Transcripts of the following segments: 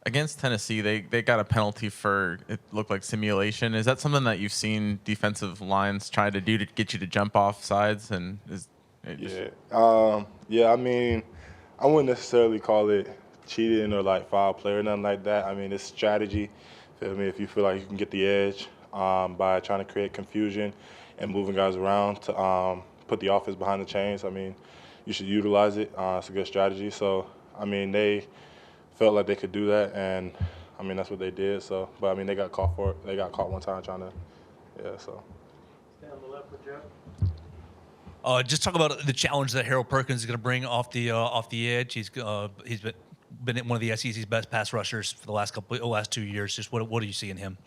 Against Tennessee, they got a penalty for it looked like simulation. Is that something that you've seen defensive lines try to do to get you to jump off sides? And is it just Yeah. Yeah, I mean, I wouldn't necessarily call it cheating or like foul play or nothing like that. I mean, it's strategy. Feel me? If you feel like you can get the edge by trying to create confusion and moving guys around to put the offense behind the chains, I mean, you should utilize it. It's a good strategy. So, I mean, they felt like they could do that, and I mean, that's what they did. So, but I mean, they got caught for it. They got caught one time trying to, yeah. So. Stay on the left with Joe. Just talk about the challenge that Harold Perkins is going to bring off the edge. He's been one of the SEC's best pass rushers for the last 2 years. Just what do you see in him?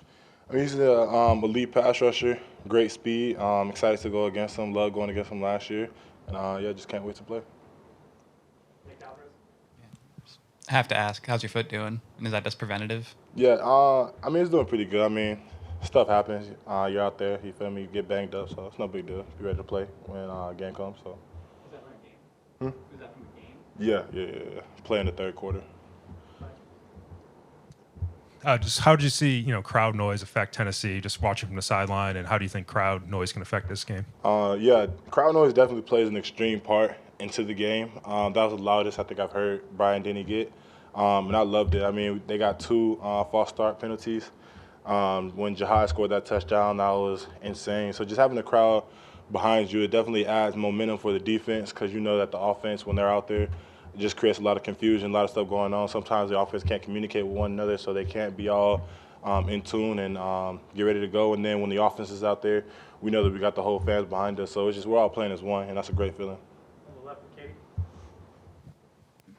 I mean, he's an elite pass rusher, great speed. Excited to go against him. Loved going against him last year, and yeah, just can't wait to play. I have to ask, how's your foot doing? And is that just preventative? Yeah, I mean, it's doing pretty good. I mean, stuff happens. You're out there, you feel me, you get banged up, so it's no big deal. Be ready to play when game comes. So. Is that from a game? Is that from a game? Yeah. Play in the third quarter. Just how did you see, crowd noise affect Tennessee, just watching from the sideline, and how do you think crowd noise can affect this game? Yeah, crowd noise definitely plays an extreme part into the game. That was the loudest I think I've heard Brian Denny get, and I loved it. I mean, they got 2 false start penalties. When Jahai scored that touchdown, that was insane. So just having the crowd behind you, it definitely adds momentum for the defense because you know that the offense, when they're out there, it just creates a lot of confusion, a lot of stuff going on. Sometimes the offense can't communicate with one another, so they can't be all in tune and get ready to go. And then when the offense is out there, we know that we got the whole fans behind us. So it's just we're all playing as one, and that's a great feeling. On the left with Katie.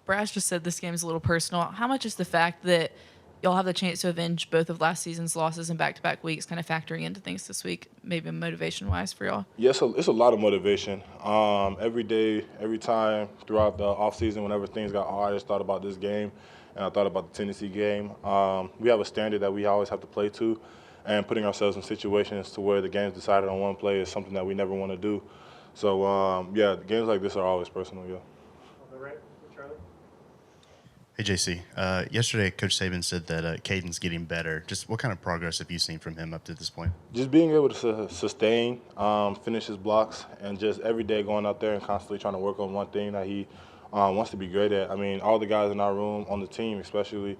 Brass just said this game is a little personal. How much is the fact that y'all have the chance to avenge both of last season's losses in back-to-back weeks kind of factoring into things this week, maybe motivation-wise for y'all? Yeah, it's a lot of motivation. Every day, every time throughout the offseason, whenever things got hard, I just thought about this game, and I thought about the Tennessee game. We have a standard that we always have to play to, and putting ourselves in situations to where the game's decided on one play is something that we never want to do. So, yeah, games like this are always personal, yeah. On the right with Charlie. Hey, JC. Yesterday, Coach Saban said that Caden's getting better. Just what kind of progress have you seen from him up to this point? Just being able to sustain, finish his blocks, and just every day going out there and constantly trying to work on one thing that he wants to be great at. I mean, all the guys in our room, on the team especially,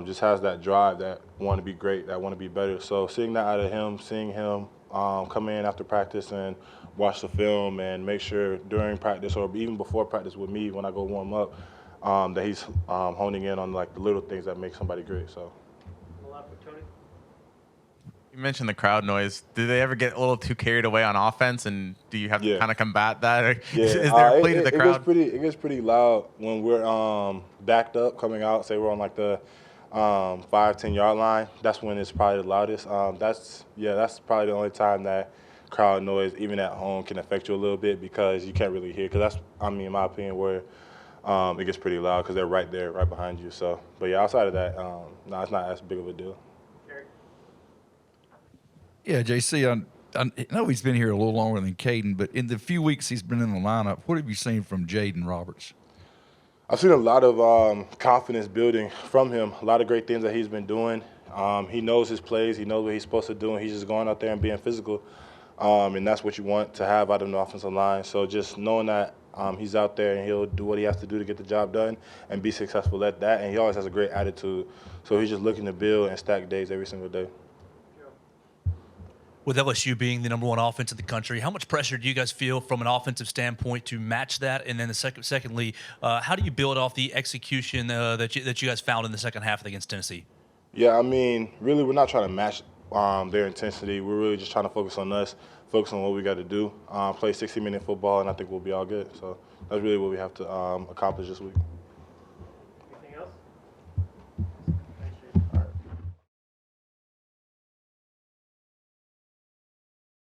just has that drive that want to be great, that want to be better. So seeing that out of him, seeing him come in after practice and watch the film and make sure during practice or even before practice with me when I go warm up, that he's honing in on like the little things that make somebody great. So. On the left with Tony. you mentioned the crowd noise? Do they ever get a little too carried away on offense, and do you have to kind of combat that? Or Yeah, is there a plea to the crowd? It gets pretty loud when we're backed up coming out. Say we're on like the 5-10 yard line. That's when it's probably the loudest. That's probably the only time that crowd noise, even at home, can affect you a little bit because you can't really hear. Because that's, I mean, in my opinion, where it gets pretty loud because they're right there, right behind you. So, but yeah, outside of that, no, it's not as big of a deal. Gary. Yeah, JC, I know he's been here a little longer than Caden, but in the few weeks he's been in the lineup, what have you seen from Jaden Roberts? I've seen a lot of confidence building from him, a lot of great things that he's been doing. He knows his plays. He knows what he's supposed to do, and he's just going out there and being physical. And that's what you want to have out of an offensive line. So just knowing that he's out there and he'll do what he has to do to get the job done and be successful at that. And he always has a great attitude. So he's just looking to build and stack days every single day. With LSU being the #1 offense in the country, how much pressure do you guys feel from an offensive standpoint to match that? And then secondly, how do you build off the execution that you guys found in the second half against Tennessee? Yeah, I mean, really, we're not trying to match their intensity. We're really just trying to focus on us, focus on what we got to do, play 60-minute football, and I think we'll be all good. So that's really what we have to accomplish this week.